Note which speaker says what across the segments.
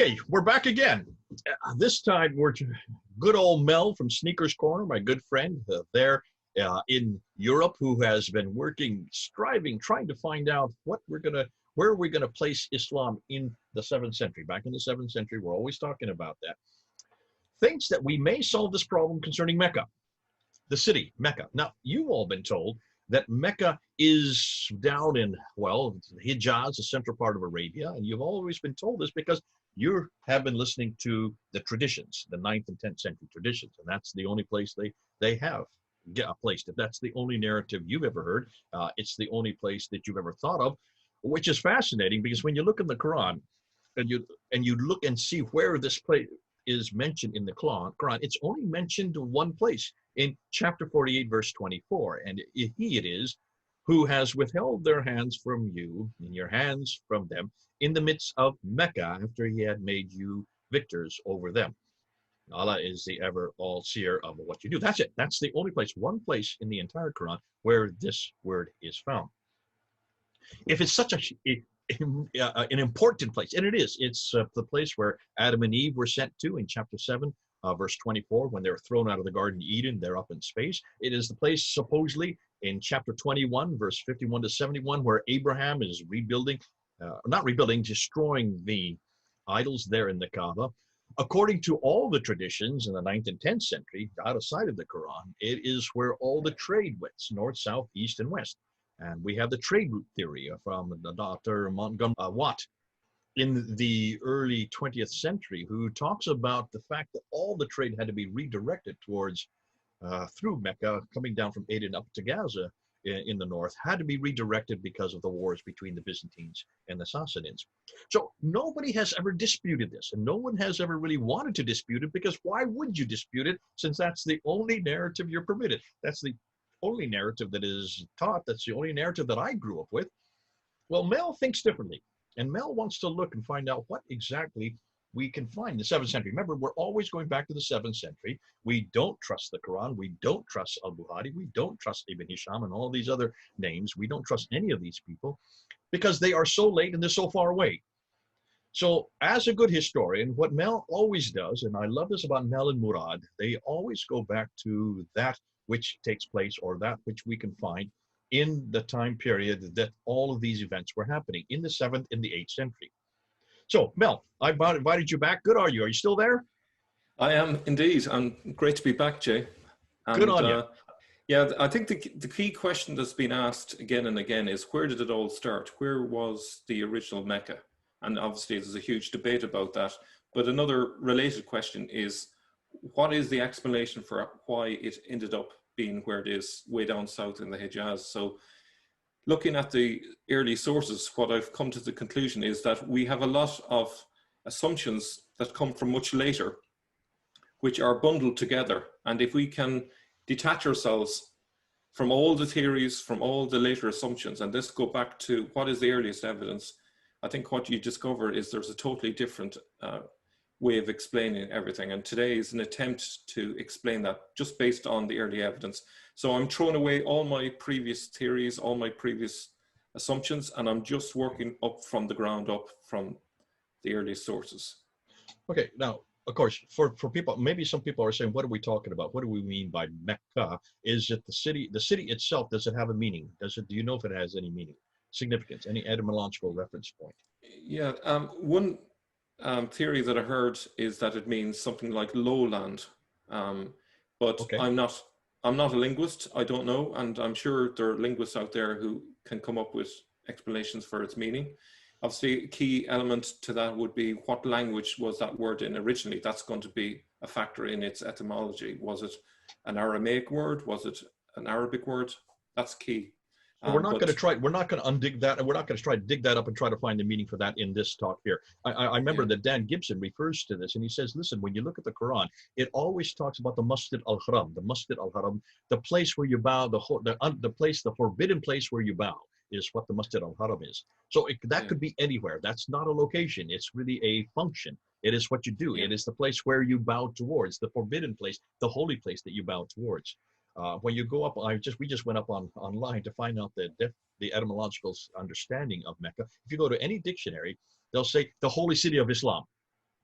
Speaker 1: Okay, we're back again. This time we're good old Mel from Sneakers Corner, my good friend there in Europe, who has been working, striving, trying to find out where we're gonna place Islam in the 7th century. Back in the 7th century, we're always talking about that. Thinks that we may solve this problem concerning Mecca, the city, Mecca. Now, you've all been told that Mecca is down in, well, Hijaz, the central part of Arabia, and you've always been told this because you have been listening to the traditions, the 9th and 10th century traditions, and that's the only place they have placed it. That's the only narrative you've ever heard. It's the only place that you've ever thought of, which is fascinating because when you look in the Quran and you look and see where this place is mentioned in the Quran, it's only mentioned one place, in chapter 48, verse 24. And he it is who has withheld their hands from you and your hands from them in the midst of Mecca after he had made you victors over them. Allah is the ever all-seer of what you do. That's it. That's the only place, one place in the entire Quran where this word is found. If it's such an important place, and it is, it's the place where Adam and Eve were sent to in chapter 7, verse 24, when they were thrown out of the Garden of Eden, they're up in space. It is the place supposedly in chapter 21, verse 51 to 71, where Abraham is destroying the idols there in the Kaaba. According to all the traditions in the 9th and 10th century, outside of the Quran, it is where all the trade went, north, south, east, and west. And we have the trade route theory from Dr. Montgomery Watt in the early 20th century, who talks about the fact that all the trade had to be redirected towards, through Mecca, coming down from Aden up to Gaza in the north, had to be redirected because of the wars between the Byzantines and the Sassanids. So nobody has ever disputed this, and no one has ever really wanted to dispute it, because why would you dispute it, since that's the only narrative you're permitted? That's the only narrative that is taught. That's the only narrative that I grew up with. Well, Mel thinks differently. And Mel wants to look and find out what exactly we can find in the 7th century. Remember, we're always going back to the 7th century. We don't trust the Quran. We don't trust Al-Bukhari. We don't trust Ibn Hisham and all these other names. We don't trust any of these people because they are so late and they're so far away. So as a good historian, what Mel always does, and I love this about Mel and Murad, they always go back to that which takes place, or that which we can find in the time period that all of these events were happening, in the 7th and the 8th century. So, Mel, I invited you back. Good, are you? Are you still there?
Speaker 2: I am indeed. And great to be back, Jay. And,
Speaker 1: good on you.
Speaker 2: Yeah, I think the key question that's been asked again and again is, where did it all start? Where was the original Mecca? And obviously there's a huge debate about that. But another related question is, what is the explanation for why it ended up being where it is, way down south in the Hijaz? So looking at the early sources, what I've come to the conclusion is that we have a lot of assumptions that come from much later, which are bundled together. And if we can detach ourselves from all the theories, from all the later assumptions, and this go back to what is the earliest evidence, I think what you discover is there's a totally different way of explaining everything. And today is an attempt to explain that just based on the early evidence. So I'm throwing away all my previous theories, all my previous assumptions, and I'm just working up from the ground up from the earliest sources.
Speaker 1: Okay, now, of course, for people, maybe some people are saying, what are we talking about? What do we mean by Mecca? Is it the city itself, does it have a meaning? Do you know if it has any meaning, significance, any etymological reference point?
Speaker 2: Yeah, one theory that I heard is that it means something like lowland, but okay. I'm not a linguist. I don't know, and I'm sure there are linguists out there who can come up with explanations for its meaning. Obviously, a key element to that would be, what language was that word in originally? That's going to be a factor in its etymology. Was it an Aramaic word? Was it an Arabic word? That's key.
Speaker 1: So we're not going to undig that, and we're not going to try to dig that up and try to find the meaning for that in this talk here. I remember that Dan Gibson refers to this, and he says, listen, when you look at the Quran, it always talks about the Masjid al-Haram, the place where you bow, the forbidden place where you bow is what the Masjid al-Haram is. So that could be anywhere. That's not a location. It's really a function. It is what you do. It is the place where you bow towards, the forbidden place, the holy place that you bow towards. When you go up, we just went up online to find out the etymological understanding of Mecca. If you go to any dictionary, they'll say the holy city of Islam.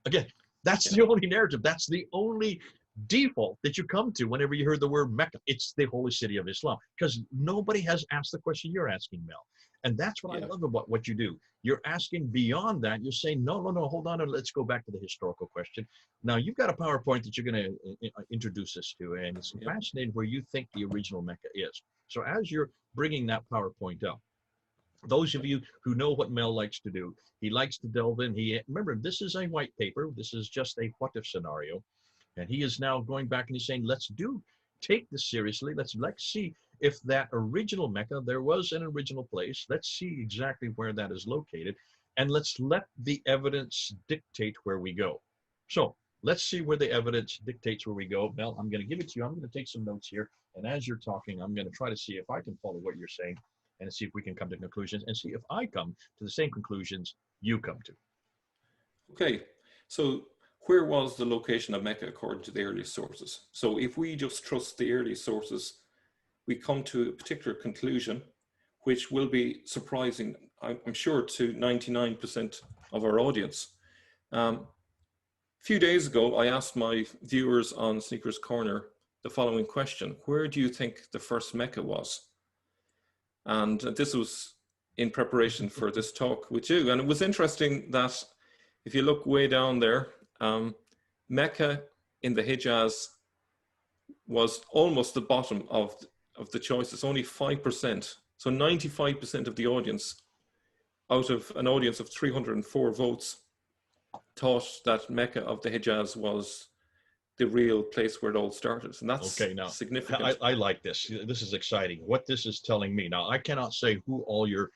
Speaker 1: Again, that's
Speaker 2: Yeah,
Speaker 1: the only narrative. That's the only default that you come to whenever you hear the word Mecca. It's the holy city of Islam, because nobody has asked the question you're asking, Mel. And that's what I
Speaker 2: yeah,
Speaker 1: love about what you do. You're asking beyond that. You're saying, no, no, no, hold on, and let's go back to the historical question. Now, you've got a PowerPoint that you're going to introduce us to, and it's
Speaker 2: yeah.
Speaker 1: fascinating where you think the original Mecca is. So as you're bringing that PowerPoint up, those of you who know what Mel likes to do, he likes to delve in. Remember, this is a white paper. This is just a what if scenario. And he is now going back and he's saying, take this seriously. Let's see if that original Mecca, there was an original place. Let's see exactly where that is located. And let's let the evidence dictate where we go. So let's see where the evidence dictates where we go. Mel, I'm going to give it to you. I'm going to take some notes here. And as you're talking, I'm going to try to see if I can follow what you're saying and see if we can come to conclusions and see if I come to the same conclusions you come to.
Speaker 2: Okay, so where was the location of Mecca according to the earliest sources? So if we just trust the earliest sources, we come to a particular conclusion, which will be surprising, I'm sure, to 99% of our audience. A few days ago, I asked my viewers on Sneakers Corner the following question: where do you think the first Mecca was? And this was in preparation for this talk with you. And it was interesting that if you look way down there, Mecca in the Hijaz was almost the bottom of the choices, only 5%. So 95% of the audience, out of an audience of 304 votes, thought that Mecca of the Hijaz was the real place where it all started. And that's
Speaker 1: Okay, now
Speaker 2: significant.
Speaker 1: I like this. This is exciting. What this is telling me now, I cannot say who all your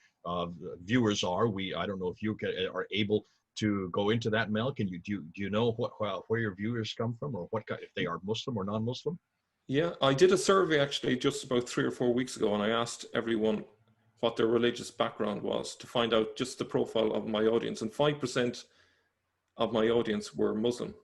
Speaker 1: viewers are. I don't know if you are able to go into that, Mel. Can you do you know where your viewers come from, or if they are Muslim or non-Muslim?
Speaker 2: Yeah, I did a survey actually just about 3 or 4 weeks ago, and I asked everyone what their religious background was to find out just the profile of my audience, and 5% of my audience were Muslim.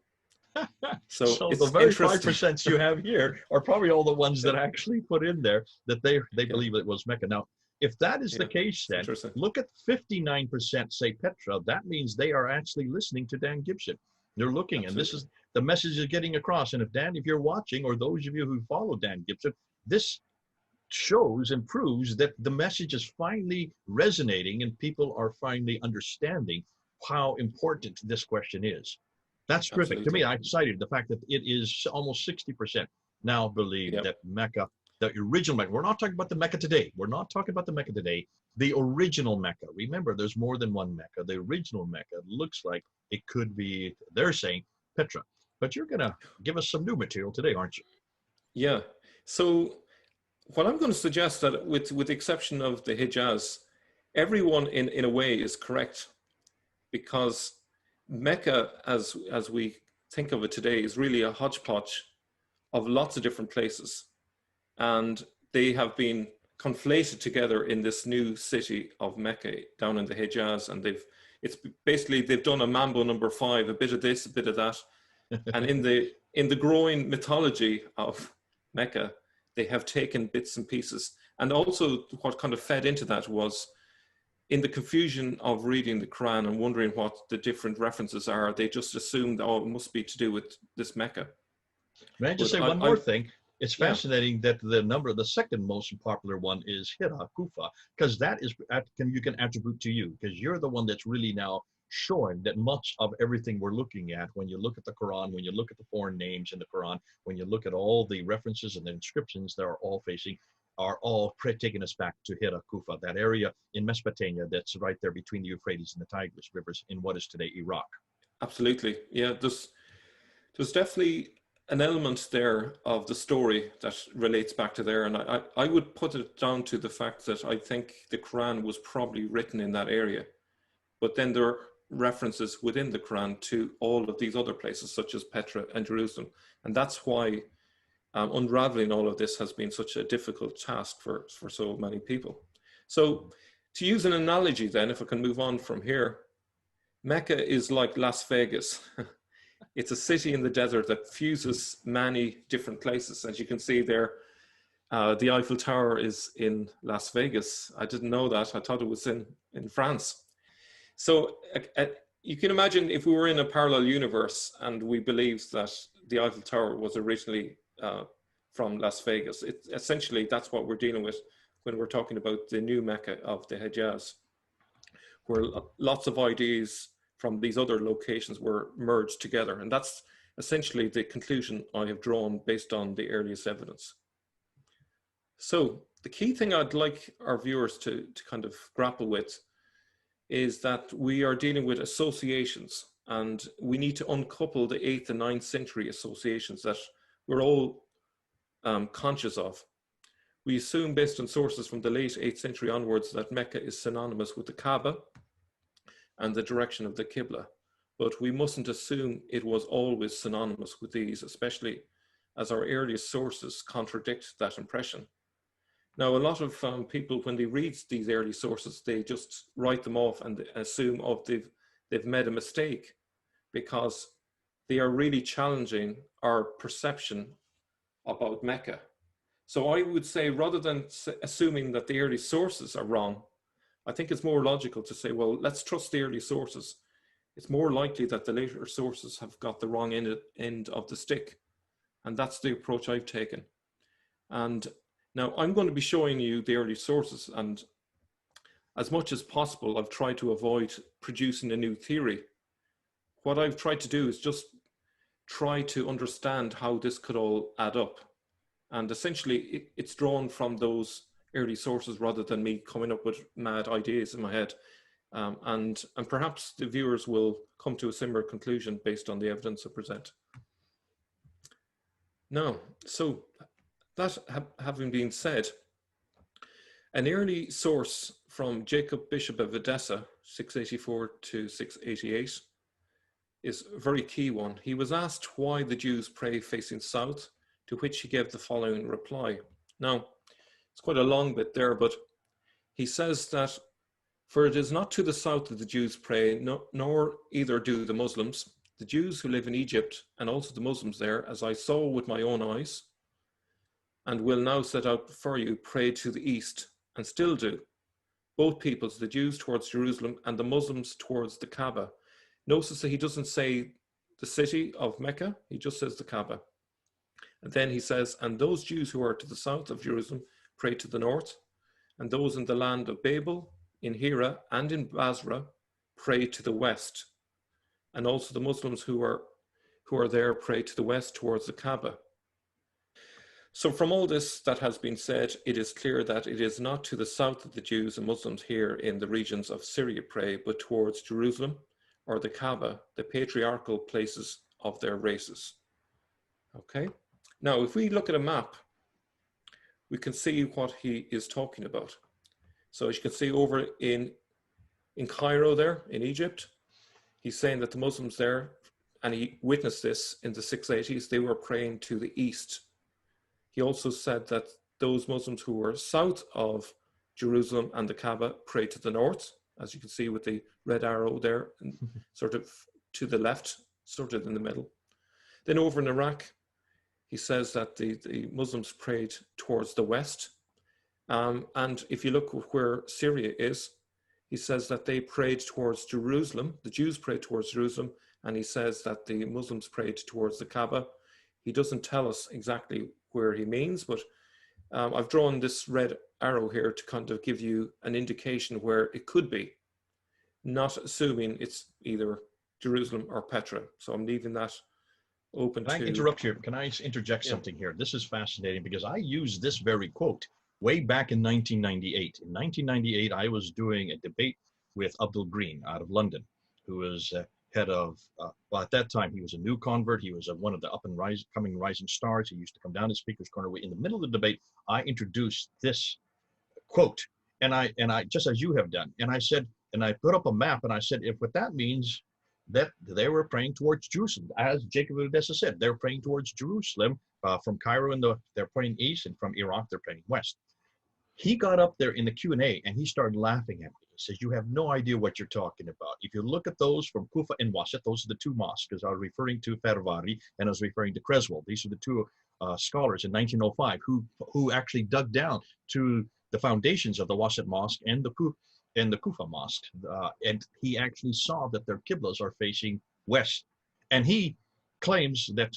Speaker 2: So
Speaker 1: So the
Speaker 2: it's
Speaker 1: very
Speaker 2: interesting.
Speaker 1: 5% you have here are probably all the ones that actually put in there that they
Speaker 2: Yeah,
Speaker 1: believe it was Mecca. Now, if that is the
Speaker 2: yeah,
Speaker 1: case,
Speaker 2: it's
Speaker 1: then
Speaker 2: interesting.
Speaker 1: look at 59% say Petra. That means they are actually listening to Dan Gibson. They're looking, and this
Speaker 2: Absolutely.
Speaker 1: is the message is getting across. And if you're watching, or those of you who follow Dan Gibson, this shows and proves that the message is finally resonating and people are finally understanding how important this question is. That's terrific. To
Speaker 2: Absolutely.
Speaker 1: me, I'm excited the fact that it is almost 60% now believe
Speaker 2: Yeah.
Speaker 1: that Mecca, the original Mecca, we're not talking about the Mecca today. We're not talking about the Mecca today. The original Mecca. Remember, there's more than one Mecca. The original Mecca looks like it could be, they're saying, Petra. But you're going to give us some new material today, aren't you?
Speaker 2: Yeah. So what I'm going to suggest that with the exception of the Hijaz, everyone in a way is correct, because Mecca, as we think of it today, is really a hodgepodge of lots of different places, and they have been conflated together in this new city of Mecca down in the Hijaz, and they've done a Mambo number 5, a bit of this, a bit of that, and in the growing mythology of Mecca, they have taken bits and pieces, and also what kind of fed into that was, in the confusion of reading the Quran and wondering what the different references are, they just assumed, oh, it must be to do with this Mecca.
Speaker 1: May I just
Speaker 2: But
Speaker 1: say one more thing? It's
Speaker 2: yeah,
Speaker 1: fascinating that the second most popular one is Hira, Kufa, because that is, you can attribute to you, because you're the one that's really now showing that much of everything we're looking at, when you look at the Quran, when you look at the foreign names in the Quran, when you look at all the references and the inscriptions that are all taking us back to Hira, Kufa, that area in Mesopotamia that's right there between the Euphrates and the Tigris rivers in what is today Iraq.
Speaker 2: absolutely. Yeah, there's definitely an element there of the story that relates back to there. And I would put it down to the fact that I think the Quran was probably written in that area. But then there are references within the Quran to all of these other places, such as Petra and Jerusalem. And that's why unraveling all of this has been such a difficult task for so many people. So to use an analogy then, if I can move on from here, Mecca is like Las Vegas. It's a city in the desert that fuses many different places. As you can see there, the Eiffel Tower is in Las Vegas. I didn't know that. I thought it was in France. So you can imagine if we were in a parallel universe and we believed that the Eiffel Tower was originally from Las Vegas. Essentially, that's what we're dealing with when we're talking about the new Mecca of the Hejaz, where lots of ideas from these other locations were merged together. And that's essentially the conclusion I have drawn based on the earliest evidence. So the key thing I'd like our viewers to kind of grapple with is that we are dealing with associations, and we need to uncouple the 8th and 9th century associations that we're all conscious of. We assume, based on sources from the late 8th century onwards, that Mecca is synonymous with the Kaaba and the direction of the Qibla. But we mustn't assume it was always synonymous with these, especially as our earliest sources contradict that impression. Now, a lot of people, when they read these early sources, they just write them off and assume, oh, they've made a mistake, because they are really challenging our perception about Mecca. So I would say, rather than assuming that the early sources are wrong, I think it's more logical to say, well, let's trust the early sources. It's more likely that the later sources have got the wrong end of the stick. And that's the approach I've taken. And now I'm going to be showing you the early sources, and as much as possible, I've tried to avoid producing a new theory. What I've tried to do is just try to understand how this could all add up. And essentially, it's drawn from those early sources rather than me coming up with mad ideas in my head. And perhaps the viewers will come to a similar conclusion based on the evidence I present. Now, so that having been said, an early source from Jacob, Bishop of Edessa, 684 to 688, is a very key one. He was asked why the Jews pray facing south, to which he gave the following reply. Now, it's quite a long bit there, but he says that, for it is not to the south that the Jews pray, nor either do the Muslims. The Jews who live in Egypt, and also the Muslims there, as I saw with my own eyes, and will now set out for you, pray to the east, and still do. Both peoples, the Jews towards Jerusalem and the Muslims towards the Kaaba. Notice that he doesn't say the city of Mecca, he just says the Kaaba. And then he says, and those Jews who are to the south of Jerusalem pray to the north, and those in the land of Babel, in Hira, and in Basra pray to the west. And also the Muslims who are there pray to the west towards the Kaaba. So from all this that has been said, it is clear that it is not to the south that the Jews and Muslims here in the regions of Syria pray, but towards Jerusalem or the Kaaba, the patriarchal places of their races. Okay. Now, if we look at a map, we can see what he is talking about. So as you can see over in Cairo there, in Egypt, he's saying that the Muslims there, and he witnessed this in the 680s, they were praying to the east. He also said that those Muslims who were south of Jerusalem and the Kaaba prayed to the north, as you can see with the red arrow there, and sort of to the left, sort of in the middle. Then over in Iraq, he says that the Muslims prayed towards the west. And if you look where Syria is, he says that they prayed towards Jerusalem. The Jews prayed towards Jerusalem, and he says that the Muslims prayed towards the Kaaba. He doesn't tell us exactly where he means, but I've drawn this red arrow here to kind of give you an indication where it could be, not assuming it's either Jerusalem or Petra. So I'm leaving that open.
Speaker 1: Can I interrupt here? Can I interject something here? This is fascinating because I used this very quote way back in 1998. In 1998, I was doing a debate with Abdul Green out of London, who was head of, well, at that time, he was a new convert. He was one of the coming rising stars. He used to come down to Speaker's Corner. In the middle of the debate, I introduced this quote, and I just as you have done. And I said, and I put up a map, and I said, if what that means, that they were praying towards Jerusalem, as Jacob of Edessa said, they're praying towards Jerusalem from Cairo, and they're praying east, and from Iraq, they're praying west. He got up there in the Q&A and he started laughing at me. He says, you have no idea what you're talking about. If you look at those from Kufa and Wasit, those are the two mosques, because I was referring to Fervari and I was referring to Creswell. These are the two scholars in 1905 who actually dug down to the foundations of the Wasit Mosque and the in the Kufa mosque, and he actually saw that their qiblas are facing west. And he claims that,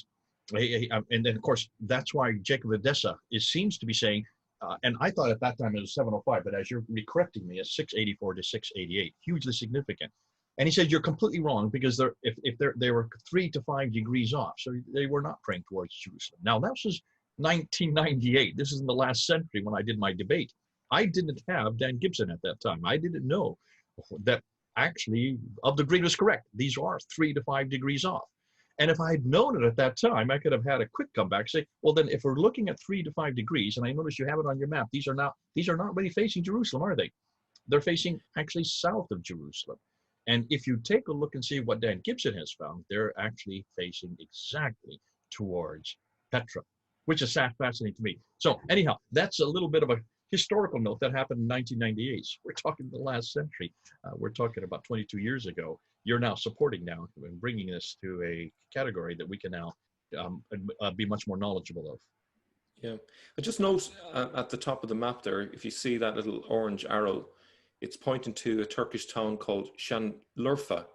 Speaker 1: and then of course, that's why Jacob of Edessa seems to be saying, and I thought at that time it was 705, but as you're correcting me, it's 684 to 688, hugely significant. And he said, you're completely wrong, because they were 3 to 5 degrees off. So they were not praying towards Jerusalem. Now, that was 1998. This is in the last century when I did my debate. I didn't have Dan Gibson at that time. I didn't know that actually of the Green was correct. These are 3 to 5 degrees off. And if I had known it at that time, I could have had a quick comeback, say, well, then if we're looking at 3 to 5 degrees, and I notice you have it on your map, these are not really facing Jerusalem, are they? They're facing actually south of Jerusalem. And if you take a look and see what Dan Gibson has found, they're actually facing exactly towards Petra, which is fascinating to me. So anyhow, that's a little bit of a historical note that happened in 1998. We're talking the last century. We're talking about 22 years ago. You're now supporting now and bringing this to a category that we can now be much more knowledgeable of.
Speaker 2: Yeah, I just note at the top of the map there, if you see that little orange arrow, it's pointing to a Turkish town called Şanlıurfa.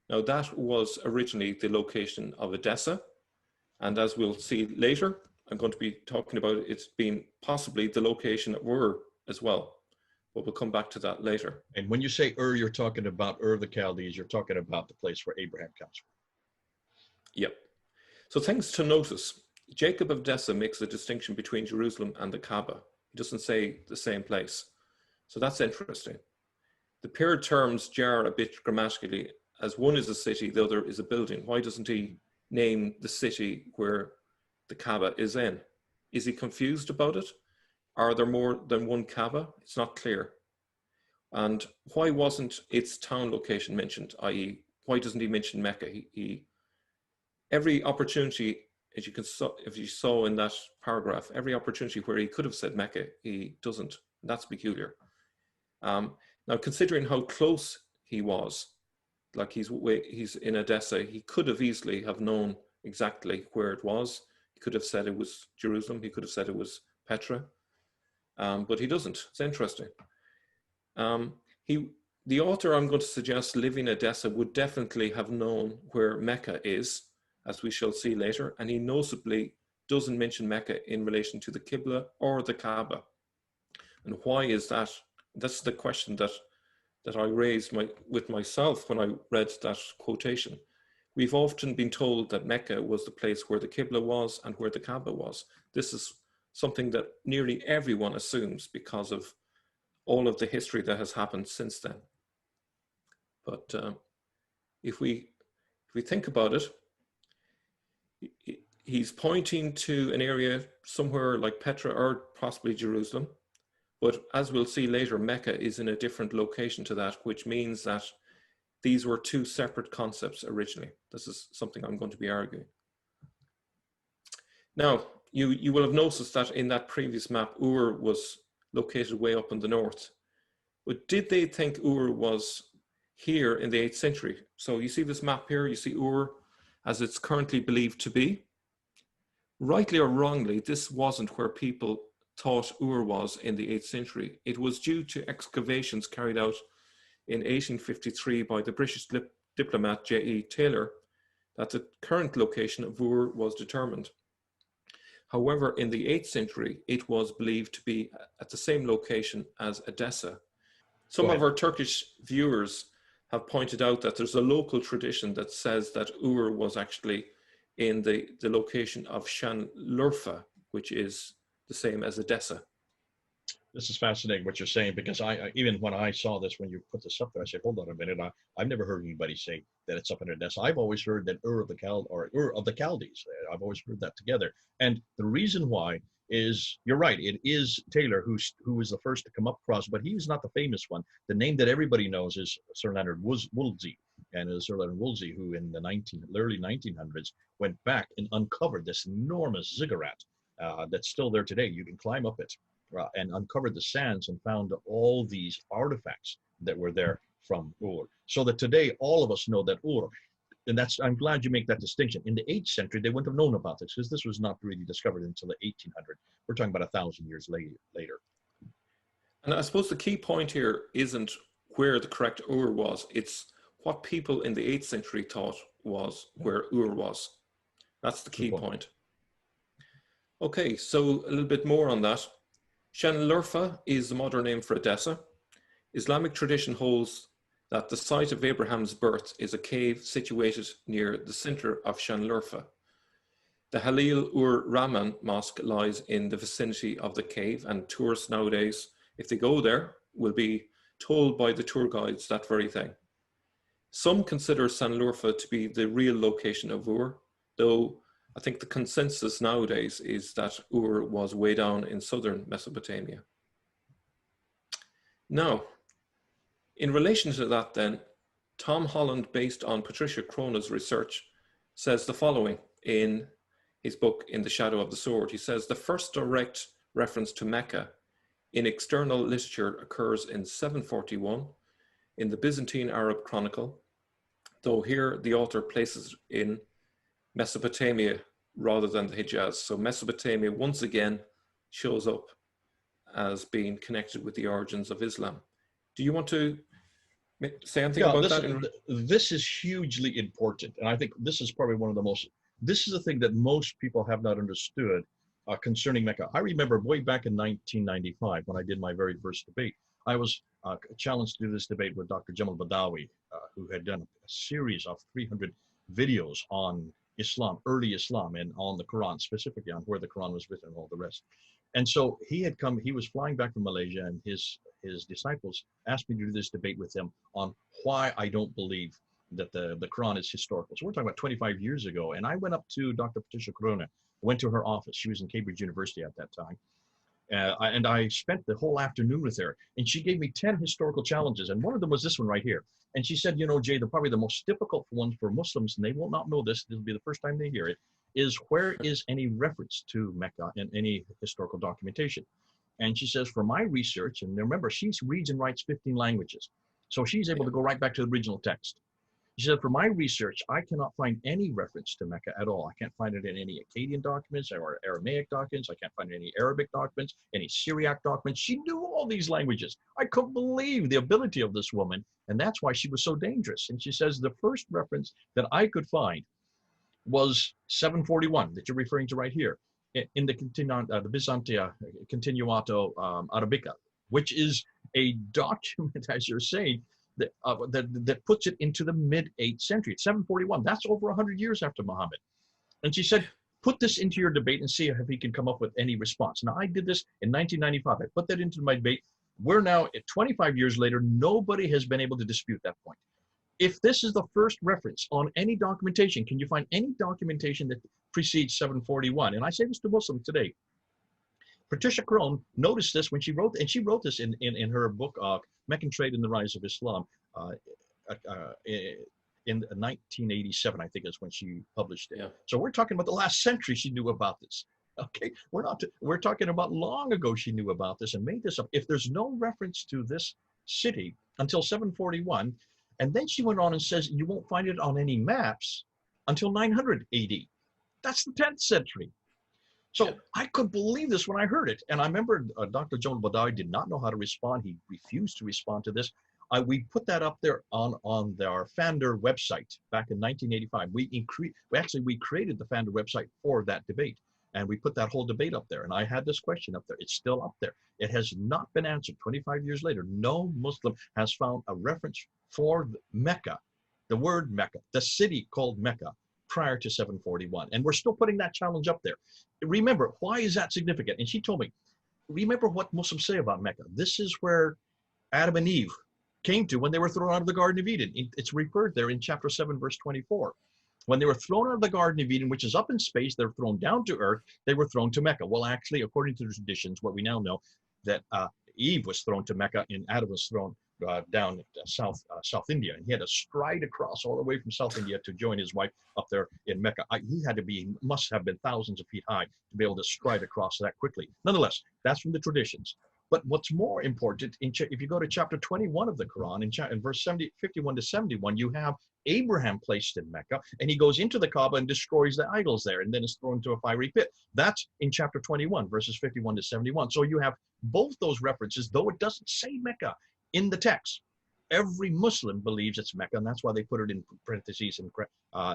Speaker 2: Now that was originally the location of Edessa. And as we'll see later, I'm going to be talking about it's being possibly the location of Ur as well. But we'll come back to that later.
Speaker 1: And when you say Ur, you're talking about Ur of the Chaldees, you're talking about the place where Abraham comes from.
Speaker 2: Yep. So things to notice. Jacob of Edessa makes a distinction between Jerusalem and the Kaaba. He doesn't say the same place. So that's interesting. The paired terms jar a bit grammatically, as one is a city, the other is a building. Why doesn't he name the city where the Kaaba is in? Is he confused about it? Are there more than one Kaaba? It's not clear. And why wasn't its town location mentioned, i.e., why doesn't he mention Mecca? Every opportunity, as you saw in that paragraph, every opportunity where he could have said Mecca, he doesn't. That's peculiar. Now, considering how close he was, like he's in Edessa, he could have easily have known exactly where it was. He could have said it was Jerusalem. He could have said it was Petra, but he doesn't. It's interesting. The author, I'm going to suggest, living in Edessa, would definitely have known where Mecca is, as we shall see later, and he noticeably doesn't mention Mecca in relation to the Qibla or the Kaaba. And why is that? That's the question that I raised with myself when I read that quotation. We've often been told that Mecca was the place where the Qibla was and where the Kaaba was. This is something that nearly everyone assumes because of all of the history that has happened since then. But if we think about it, he's pointing to an area somewhere like Petra or possibly Jerusalem. But as we'll see later, Mecca is in a different location to that, which means that these were two separate concepts originally. This is something I'm going to be arguing. Now, you will have noticed that in that previous map, Ur was located way up in the north. But did they think Ur was here in the 8th century? So you see this map here, you see Ur as it's currently believed to be. Rightly or wrongly, this wasn't where people thought Ur was in the 8th century. It was due to excavations carried out in 1853 by the British diplomat J.E. Taylor that the current location of Ur was determined. However, in the 8th century, it was believed to be at the same location as Edessa. Some of our Turkish viewers have pointed out that there's a local tradition that says that Ur was actually in the location of Şanlıurfa, which is the same as Edessa.
Speaker 1: This is fascinating what you're saying, because I even when I saw this, when you put this up there, I said, hold on a minute. I've never heard anybody say that it's up in Edessa. I've always heard that Ur of the Chaldees. I've always heard that together. And the reason why is, you're right, it is Taylor who was the first to come up across, but he's not the famous one. The name that everybody knows is Sir Leonard Woolsey. And it was Sir Leonard Woolsey who in the early 1900s went back and uncovered this enormous ziggurat that's still there today. You can climb up it. And uncovered the sands and found all these artifacts that were there from Ur. So that today all of us know that Ur, and I'm glad you make that distinction. In the 8th century, they wouldn't have known about this because this was not really discovered until the 1800s. We're talking about 1,000 years later.
Speaker 2: And I suppose the key point here isn't where the correct Ur was. It's what people in the 8th century thought was where Ur was. That's the key point. Okay, so a little bit more on that. Shanlurfa is the modern name for Edessa. Islamic tradition holds that the site of Abraham's birth is a cave situated near the center of Shanlurfa. The Halil ur Rahman Mosque lies in the vicinity of the cave, and tourists nowadays, if they go there, will be told by the tour guides that very thing. Some consider Sanlurfa to be the real location of Ur, though I think the consensus nowadays is that Ur was way down in southern Mesopotamia. Now, in relation to that then, Tom Holland, based on Patricia Crona's research, says the following in his book, In the Shadow of the Sword. He says, the first direct reference to Mecca in external literature occurs in 741 in the Byzantine Arab Chronicle, though here the author places it in Mesopotamia rather than the Hijaz. So Mesopotamia once again shows up as being connected with the origins of Islam. Do you want to say anything about that?
Speaker 1: This is hugely important. And I think this is probably one of the most, this is the thing that most people have not understood concerning Mecca. I remember way back in 1995 when I did my very first debate, I was challenged to do this debate with Dr. Jamal Badawi, who had done a series of 300 videos on Islam, early Islam, and on the Quran, specifically on where the Quran was written and all the rest. And so he had come, he was flying back from Malaysia, and his disciples asked me to do this debate with him on why I don't believe that the Quran is historical. So we're talking about 25 years ago. And I went up to Dr. Patricia Corona, went to her office. She was in Cambridge University at that time. And I spent the whole afternoon with her, and she gave me 10 historical challenges. And one of them was this one right here. And she said, you know, Jay, probably the most difficult one for Muslims, and they will not know this, this will be the first time they hear it, is where is any reference to Mecca in any historical documentation? And she says, for my research, and remember, she reads and writes 15 languages. So she's able to go right back to the original text. She said, for my research, I cannot find any reference to Mecca at all. I can't find it in any Akkadian documents or Aramaic documents. I can't find any Arabic documents, any Syriac documents. She knew all these languages. I couldn't believe the ability of this woman. And that's why she was so dangerous. And she says, the first reference that I could find was 741 that you're referring to right here in the Byzantia Continuato Arabica, which is a document, as you're saying, that puts it into the mid-8th century. 741, that's over 100 years after Muhammad. And she said, put this into your debate and see if he can come up with any response. Now, I did this in 1995. I put that into my debate. We're now at 25 years later. Nobody has been able to dispute that point. If this is the first reference on any documentation, can you find any documentation that precedes 741? And I say this to Muslims today. Patricia Crone noticed this when she wrote, and she wrote this in her book, Meccan Trade and the Rise of Islam, in 1987, I think is when she published it. Yeah. So we're talking about the last century she knew about this. Okay, we're talking about long ago she knew about this and made this up. If there's no reference to this city until 741, and then she went on and says you won't find it on any maps until 900 AD. That's the 10th century. So I couldn't believe this when I heard it. And I remember Dr. Joan Badawi did not know how to respond. He refused to respond to this. We put that up there on our Fander website back in 1985. We created the Fander website for that debate. And we put that whole debate up there. And I had this question up there. It's still up there. It has not been answered 25 years later. No Muslim has found a reference for Mecca, the word Mecca, the city called Mecca, prior to 741. And we're still putting that challenge up there. Remember, why is that significant? And she told me, remember what Muslims say about Mecca. This is where Adam and Eve came to when they were thrown out of the Garden of Eden. It's referred there in chapter 7, verse 24. When they were thrown out of the Garden of Eden, which is up in space, they're thrown down to earth, they were thrown to Mecca. Well, actually, according to the traditions, what we now know, that Eve was thrown to Mecca and Adam was thrown down South India. And he had to stride across all the way from South India to join his wife up there in Mecca. Must have been thousands of feet high to be able to stride across that quickly. Nonetheless, that's from the traditions. But what's more important, if you go to chapter 21 of the Quran, in verse 51 to 71, you have Abraham placed in Mecca, and he goes into the Kaaba and destroys the idols there, and then is thrown into a fiery pit. That's in chapter 21, verses 51 to 71. So you have both those references, though it doesn't say Mecca in the text. every Muslim believes it's Mecca, and that's why they put it in parentheses and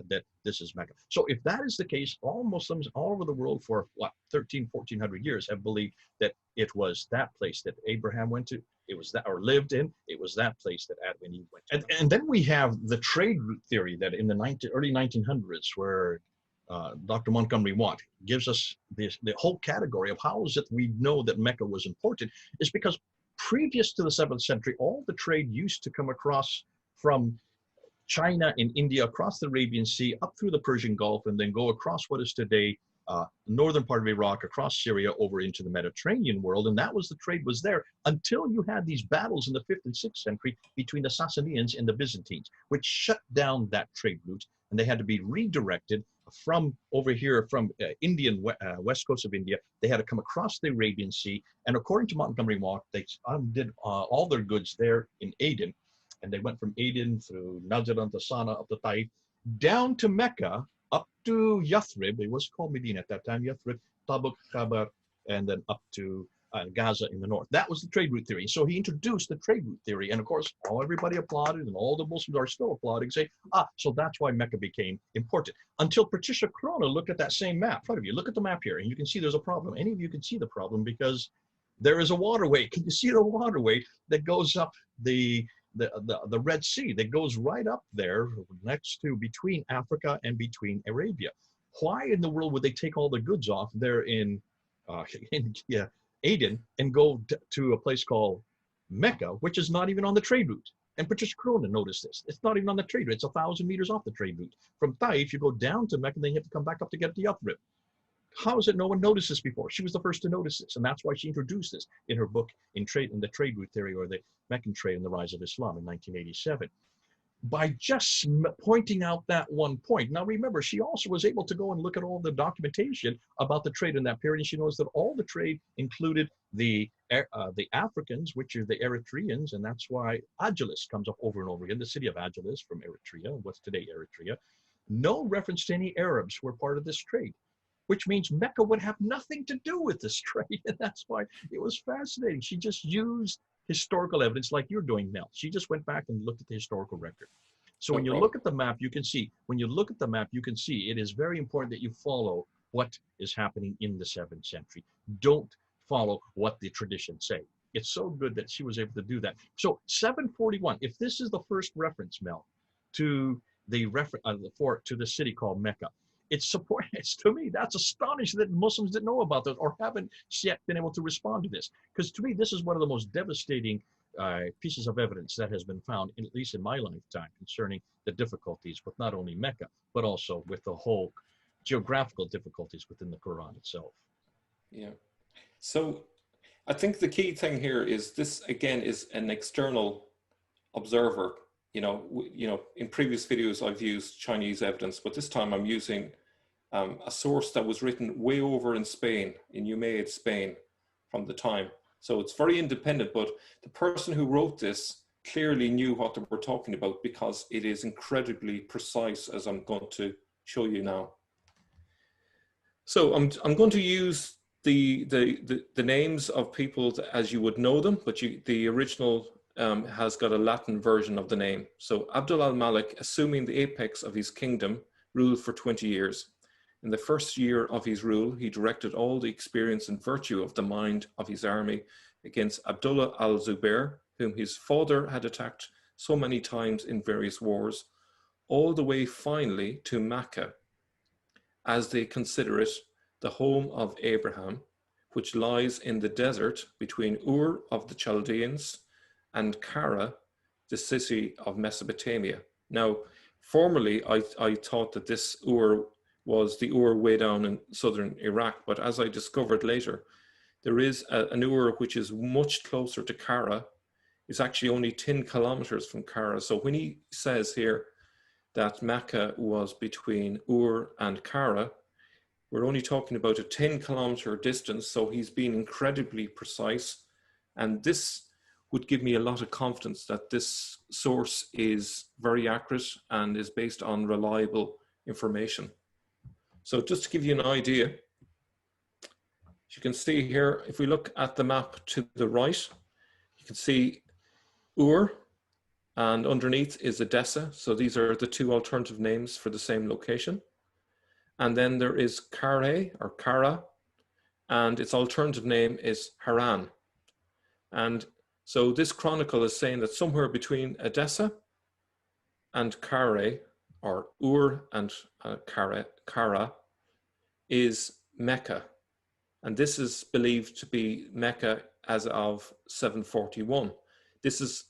Speaker 1: that this is Mecca. So if that is the case, all Muslims all over the world for what, 1400 years have believed that it was that place that Abraham went to, it was that, or lived in, it was that place that Adam and Eve went to. And then we have the trade route theory that in the early 1900s, where Dr. Montgomery Watt gives us the whole category of how is it we know that Mecca was important, is because previous to the 7th century, all the trade used to come across from China and India, across the Arabian Sea, up through the Persian Gulf, and then go across what is today northern part of Iraq, across Syria, over into the Mediterranean world. And that was the trade was there until you had these battles in the 5th and 6th century between the Sassanians and the Byzantines, which shut down that trade route. And they had to be redirected from over here, from west coast of India. They had to come across the Arabian Sea. And according to Montgomery Watt, they did all their goods there in Aden. And they went from Aden through Najran to Sana, up to Taif, down to Mecca, up to Yathrib. It was called Medina at that time, Yathrib, Tabuk, Khabar, and then up to Gaza in the north. That was the trade route theory. So he introduced the trade route theory. And of course, everybody applauded, and all the Muslims are still applauding, saying, so that's why Mecca became important. Until Patricia Corona looked at that same map in front of you. Look at the map here, and you can see there's a problem. Any of you can see the problem because there is a waterway. Can you see the waterway that goes up the Red Sea, that goes right up there next to, between Africa and between Arabia? Why in the world would they take all the goods off there in Aden and go to a place called Mecca, which is not even on the trade route? And Patricia Corona noticed this. It's not even on the trade route. It's 1,000 meters off the trade route. From Taif, you go down to Mecca, and then you have to come back up to get to Yathrib. How is it no one noticed this before? She was the first to notice this, and that's why she introduced this in her book, in the trade route theory, or the Meccan trade and the rise of Islam, in 1987. By just pointing out that one point. Now remember, she also was able to go and look at all the documentation about the trade in that period, and she knows that all the trade included the Africans, which are the Eritreans, and that's why Agilis comes up over and over again, the city of Agilis from Eritrea, what's today Eritrea. No reference to any Arabs who were part of this trade, which means Mecca would have nothing to do with this trade. And that's why it was fascinating. She just used historical evidence like you're doing, Mel. She just went back and looked at the historical record. So when you look at the map, you can see, it is very important that you follow what is happening in the 7th century. Don't follow what the traditions say. It's so good that she was able to do that. So 741, if this is the first reference, Mel, to the to the city called Mecca, it's to me, that's astonishing that Muslims didn't know about this or haven't yet been able to respond to this. Because to me, this is one of the most devastating pieces of evidence that has been found, at least in my lifetime, concerning the difficulties with not only Mecca, but also with the whole geographical difficulties within the Quran itself.
Speaker 2: Yeah. So I think the key thing here is this, again, is an external observer. In previous videos, I've used Chinese evidence, but this time I'm using a source that was written way over in Spain, in Umayyad, Spain, from the time. So it's very independent, but the person who wrote this clearly knew what they were talking about, because it is incredibly precise, as I'm going to show you now. So I'm going to use the names of people as you would know them, but the original has got a Latin version of the name. So Abdul al-Malik, assuming the apex of his kingdom, ruled for 20 years. In the first year of his rule, he directed all the experience and virtue of the mind of his army against Abdullah al-Zubair, whom his father had attacked so many times in various wars, all the way finally to Mecca, as they consider it the home of Abraham, which lies in the desert between Ur of the Chaldeans and Kara, the city of Mesopotamia. Now, formerly, I thought that this Ur was the Ur way down in southern Iraq, but as I discovered later, there is an Ur which is much closer to Kara. It's actually only 10 kilometers from Kara. So when he says here that Mecca was between Ur and Kara, we're only talking about a 10-kilometer distance. So he's been incredibly precise. And this would give me a lot of confidence that this source is very accurate and is based on reliable information. So just to give you an idea, as you can see here, if we look at the map to the right, you can see Ur, and then Kara, the city of Mesopotamia. Now, formerly, I thought that this Ur was the Ur way down in southern Iraq, but as I discovered later, there is an Ur which is much closer to Kara. So when he says here that Mecca was between Ur and Kara, we're only talking about a 10-kilometer distance. So he's been incredibly precise. And this would give me a lot of confidence that this source is very accurate and is based on reliable information. So just to give you an idea, if we look at the map to the right, you can see Ur, and underneath is Edessa. So these are the two alternative names for the same location. And then there is Kare or Kara, and its alternative name is Haran. And so this chronicle is saying that somewhere between Edessa and Kare, or Ur and Kara, is Mecca. And this is believed to be Mecca as of 741. This is,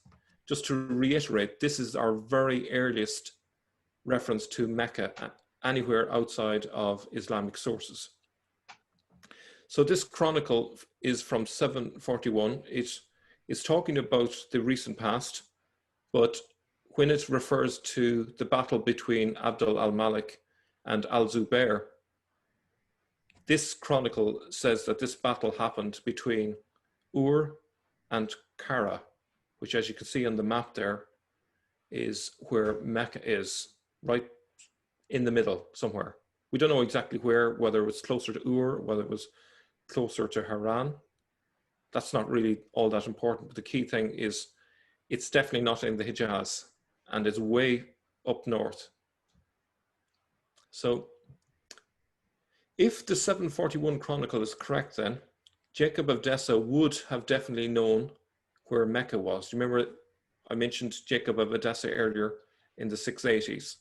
Speaker 2: just to reiterate, this is our very earliest reference to Mecca anywhere outside of Islamic sources. So this chronicle is from 741. It is talking about the recent past, but when it refers to the battle between Abdul al-Malik and al-Zubair, this chronicle says that this battle happened between Ur and Kara, which, as you can see on the map there, is where Mecca is, right in the middle somewhere. We don't know exactly where, whether it was closer to Ur, whether it was closer to Haran. That's not really all that important, but the key thing is it's definitely not in the Hijaz, and it's way up north. So if the 741 chronicle is correct, then Jacob of Edessa would have definitely known where Mecca was. Do you remember I mentioned Jacob of Edessa earlier in the 680s?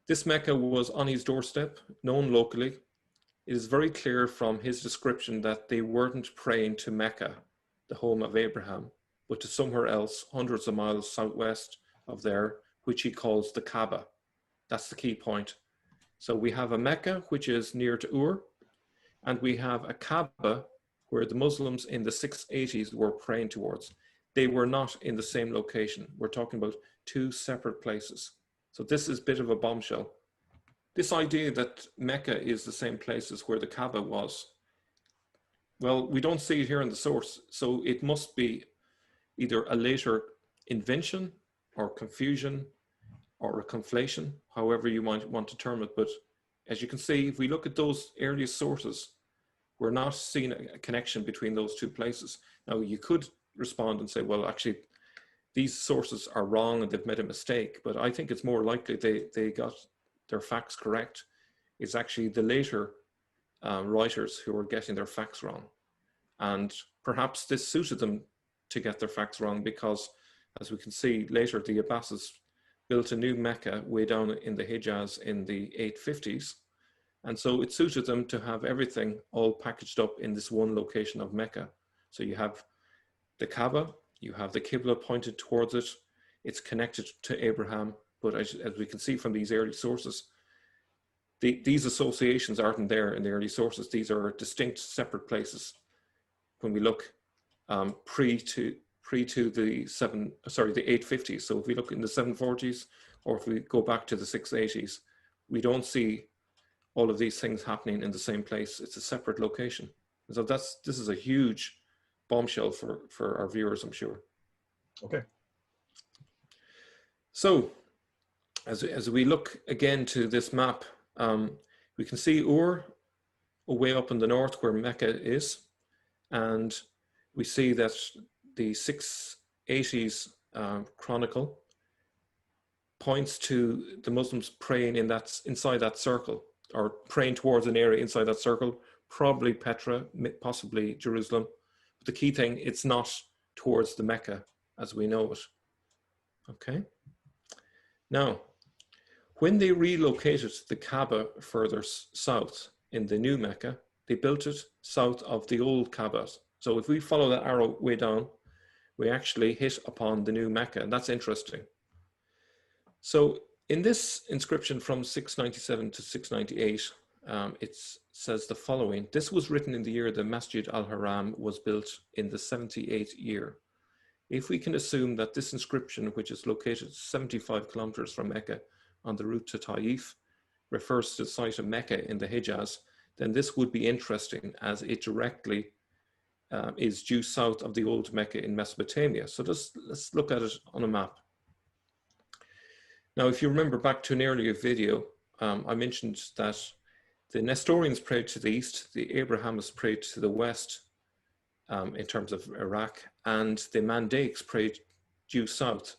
Speaker 2: This Mecca was on his doorstep, known locally. It is very clear from his description that they weren't praying to Mecca, the home of Abraham, but to somewhere else, hundreds of miles southwest of there, which he calls the Kaaba. That's the key point. So we have a Mecca, which is near to Ur, and we have a Kaaba where the Muslims in the 680s were praying towards. They were not in the same location. We're talking about two separate places. So this is a bit of a bombshell. This idea that Mecca is the same place as where the Kaaba was, well, we don't see it here in the source. So it must be either a later invention or confusion or a conflation, however you might want to term it. But as you can see, if we look at those earliest sources, we're not seeing a connection between those two places. Now, you could respond and say, well, actually, these sources are wrong and they've made a mistake. But I think it's more likely they got their facts correct. It's actually the later writers who are getting their facts wrong. And perhaps this suited them to get their facts wrong because, as we can see later, the Abbasids built a new Mecca way down in the Hijaz in the 850s. And so it suited them to have everything all packaged up in this one location of Mecca. So you have the Kaaba, you have the Qibla pointed towards it, it's connected to Abraham, but as we can see from these early sources, these associations aren't there in the early sources. These are distinct, separate places. When we look pre to the 850s. So if we look in the 740s, or if we go back to the 680s, we don't see all of these things happening in the same place. It's a separate location. So this is a huge bombshell for our viewers, I'm sure.
Speaker 1: Okay.
Speaker 2: So as we look again to this map, we can see Ur way up in the north where Mecca is. And we see that the 680s chronicle points to the Muslims praying inside that circle, or praying towards an area inside that circle, probably Petra, possibly Jerusalem. But the key thing, it's not towards the Mecca as we know it. Okay. Now, when they relocated the Kaaba further south in the new Mecca, they built it south of the old Kaaba. So if we follow that arrow way down, we actually hit upon the new Mecca, and that's interesting. So in this inscription from 697 to 698, it says the following. This was written in the year the Masjid al-Haram was built in the 78th year. If we can assume that this inscription, which is located 75 kilometers from Mecca on the route to Taif, refers to the site of Mecca in the Hijaz, then this would be interesting as it directly is due south of the old Mecca in Mesopotamia. So let's look at it on a map. Now, if you remember back to an earlier video, I mentioned that the Nestorians prayed to the east, the Abrahamists prayed to the west in terms of Iraq, and the Mandaics prayed due south.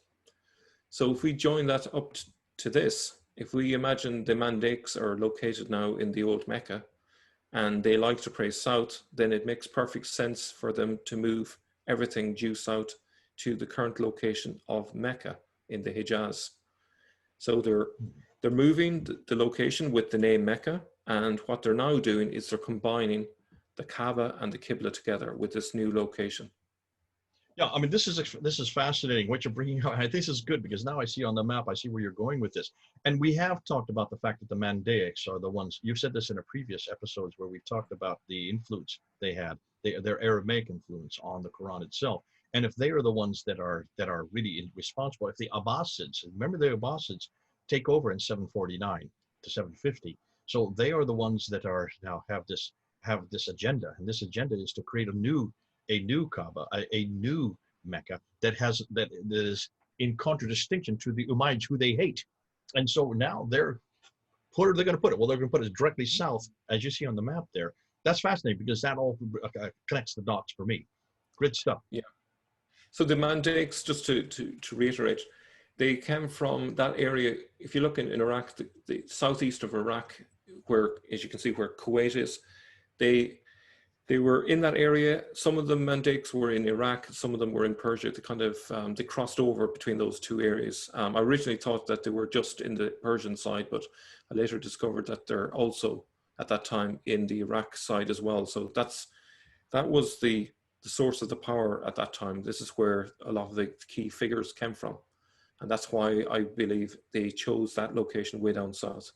Speaker 2: So if we join that up to this, if we imagine the mandakes are located now in the old Mecca and they like to pray south, then it makes perfect sense for them to move everything due south to the current location of Mecca in the Hijaz. So they're moving the location with the name Mecca, and what they're now doing is they're combining the Kaaba and the Qibla together with this new location.
Speaker 1: Yeah, I mean, this is fascinating what you're bringing up. I think this is good because now I see on the map, I see where you're going with this. And we have talked about the fact that the Mandaics are the ones, you've said this in a previous episodes where we've talked about the influence they had, their Aramaic influence on the Quran itself. And if they are the ones that are really responsible, if the Abbasids, remember the Abbasids take over in 749 to 750. So they are the ones that are now have this agenda. And this agenda is to create a new Kaaba, a new Mecca that is in contradistinction to the Umayyads who they hate. And so now where are they going to put it? Well, they're going to put it directly south, as you see on the map there. That's fascinating because that all connects the dots for me. Great stuff.
Speaker 2: Yeah. So the Mandaics, just to reiterate, they came from that area. If you look in Iraq, the southeast of Iraq, where, as you can see, where Kuwait is, they were in that area. Some of the Mandaics were in Iraq, some of them were in Persia. They kind of, they crossed over between those two areas. I originally thought that they were just in the Persian side, but I later discovered that they're also, at that time, in the Iraq side as well. So that was the source of the power at that time. This is where a lot of the key figures came from. And that's why I believe they chose that location way down south.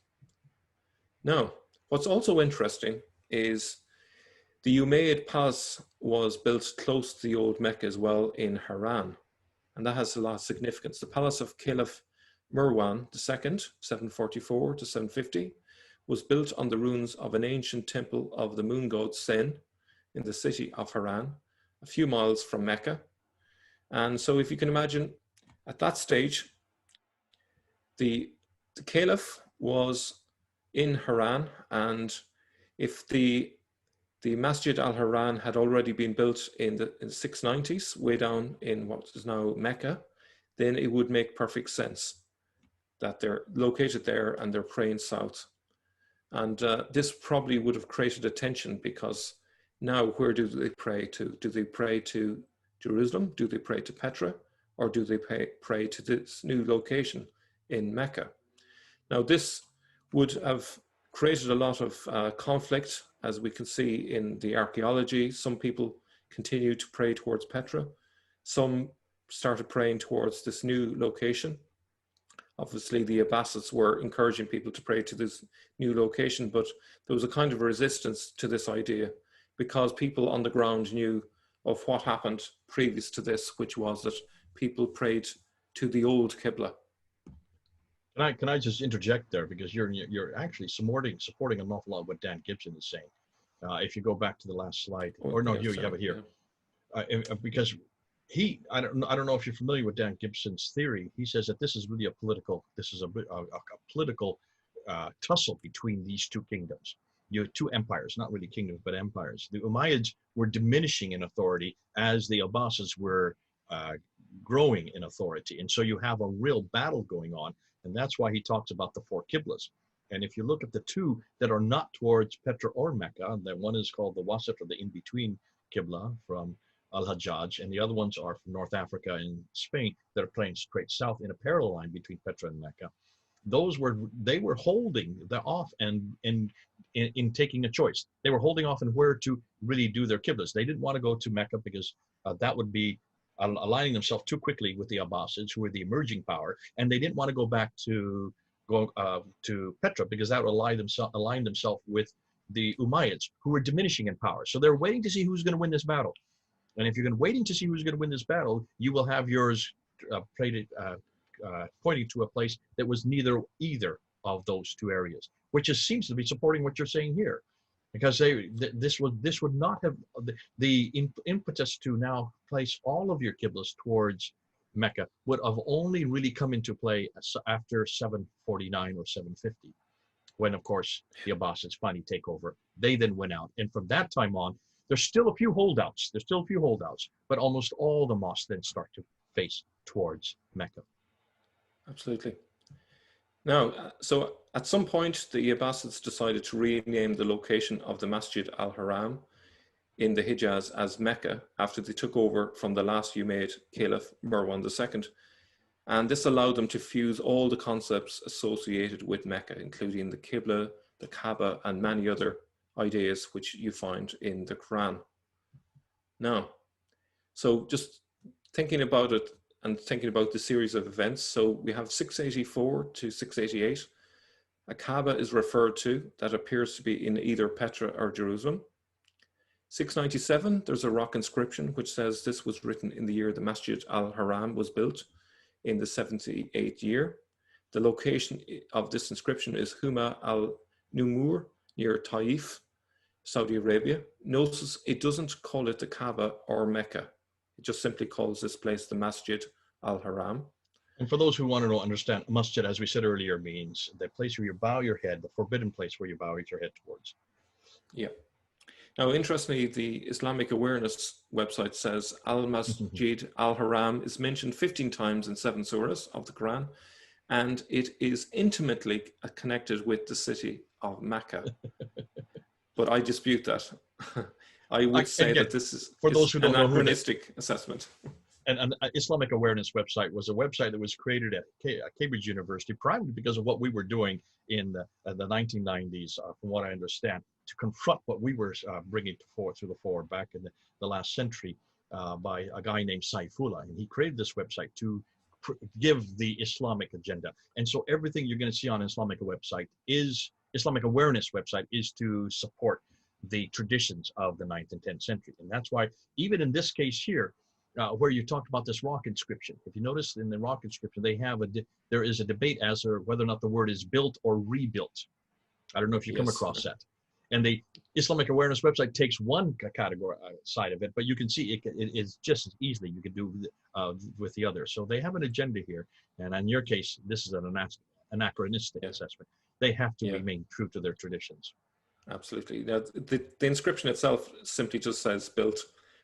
Speaker 2: Now, what's also interesting is the Umayyad Palace was built close to the old Mecca as well in Haran, and that has a lot of significance. The palace of Caliph Marwan II, 744 to 750, was built on the ruins of an ancient temple of the moon god Sen in the city of Haran, a few miles from Mecca. And so if you can imagine, at that stage, the Caliph was in Haran, and if the Masjid al-Haran had already been built in the 690s, way down in what is now Mecca, then it would make perfect sense that they're located there and they're praying south. And this probably would have created a tension because now where do they pray to? Do they pray to Jerusalem? Do they pray to Petra? Or do they pray to this new location in Mecca? Now this would have created a lot of conflict, as we can see in the archaeology. Some people continue to pray towards Petra. Some started praying towards this new location. Obviously, the Abbasids were encouraging people to pray to this new location, but there was a kind of resistance to this idea because people on the ground knew of what happened previous to this, which was that people prayed to the old Qibla.
Speaker 1: Can I just interject there because you're actually supporting an awful lot what Dan Gibson is saying. If you go back to the last slide, or no, you have it here, because I don't know if you're familiar with Dan Gibson's theory. He says that this is really a political tussle between these two kingdoms. You have two empires, not really kingdoms, but empires. The Umayyads were diminishing in authority as the Abbasids were growing in authority. And so you have a real battle going on. And that's why he talks about the four Qiblas. And if you look at the two that are not towards Petra or Mecca, that one is called the Wasat, or the in-between Qibla from Al-Hajjaj, and the other ones are from North Africa and Spain that are playing straight south in a parallel line between Petra and Mecca. They were holding off and in taking a choice. They were holding off on where to really do their Qiblas. They didn't want to go to Mecca because that would be aligning themselves too quickly with the Abbasids, who were the emerging power, and they didn't want to go back to Petra because that would align themselves with the Umayyads, who were diminishing in power. So they're waiting to see who's going to win this battle. And if you're waiting to see who's going to win this battle, you will have yours pointing to a place that was either of those two areas, which seems to be supporting what you're saying here, because this would not have the impetus to now place all of your Qiblas towards Mecca would have only really come into play after 749 or 750, when of course the Abbasids finally take over. They then went out, and from that time on, there's still a few holdouts. But almost all the mosques then start to face towards Mecca.
Speaker 2: Absolutely. Now, so at some point, the Abbasids decided to rename the location of the Masjid al-Haram in the Hijaz as Mecca after they took over from the last Umayyad Caliph Marwan II. And this allowed them to fuse all the concepts associated with Mecca, including the Qibla, the Kaaba, and many other ideas which you find in the Quran. Now, so just thinking about it and thinking about the series of events, so we have 684 to 688. A Kaaba is referred to that appears to be in either Petra or Jerusalem. 697, there's a rock inscription which says this was written in the year the Masjid al-Haram was built, in the 78th year. The location of this inscription is Huma al-Numur near Taif, Saudi Arabia. Notice it doesn't call it the Kaaba or Mecca. It just simply calls this place the Masjid al-Haram.
Speaker 1: And for those who want to understand, masjid, as we said earlier, means the place where you bow your head, the forbidden place where you bow your head towards.
Speaker 2: Yeah. Now, interestingly, the Islamic Awareness website says Al-Masjid al-Haram is mentioned 15 times in 7 surahs of the Quran, and it is intimately connected with the city of Mecca. But I dispute that. I would say that this is
Speaker 1: for those who don't know,
Speaker 2: anachronistic assessment.
Speaker 1: And Islamic Awareness website was a website that was created at Cambridge University, primarily because of what we were doing in the 1990s, from what I understand, to confront what we were bringing to the fore back in the last century by a guy named Saifullah. And he created this website to give the Islamic agenda. And so everything you're going to see on Islamic Awareness website is to support the traditions of the 9th and 10th century. And that's why, even in this case here, where you talked about this rock inscription, if you notice in the rock inscription, there is a debate as to whether or not the word is built or rebuilt. I don't know if you come across that. And the Islamic Awareness website takes one category side of it, but you can see it is just as easily you can do with the other. So they have an agenda here. And in your case, this is an anachronistic assessment. They have to remain true to their traditions.
Speaker 2: Absolutely. Now, the inscription itself simply just says built,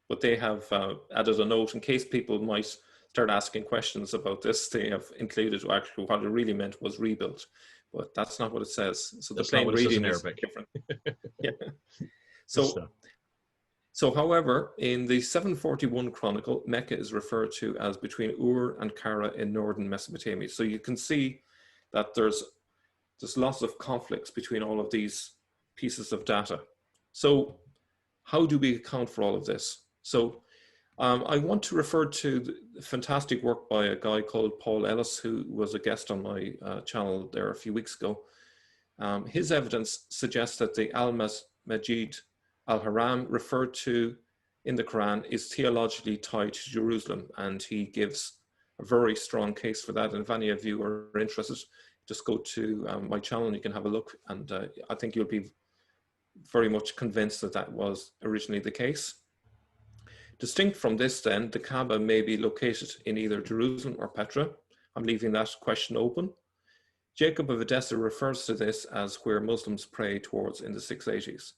Speaker 2: but they have added a note in case people might start asking questions about this. They have included actually what it really meant was rebuilt, but that's not what it says. So
Speaker 1: that's
Speaker 2: the plain reading is
Speaker 1: Arabic.
Speaker 2: Different. Yeah. So, however, in the 741 Chronicle, Mecca is referred to as between Ur and Kara in northern Mesopotamia. So you can see that there's lots of conflicts between all of these pieces of data. So how do we account for all of this? So I want to refer to the fantastic work by a guy called Paul Ellis, who was a guest on my channel there a few weeks ago. His evidence suggests that the Al-Masjid al-Haram referred to in the Quran is theologically tied to Jerusalem, and he gives a very strong case for that. And if any of you are interested, just go to my channel and you can have a look, and I think you'll be very much convinced that that was originally the case. Distinct from this then, the Kaaba may be located in either Jerusalem or Petra. I'm leaving that question open. Jacob of Edessa refers to this as where Muslims pray towards in the 680s.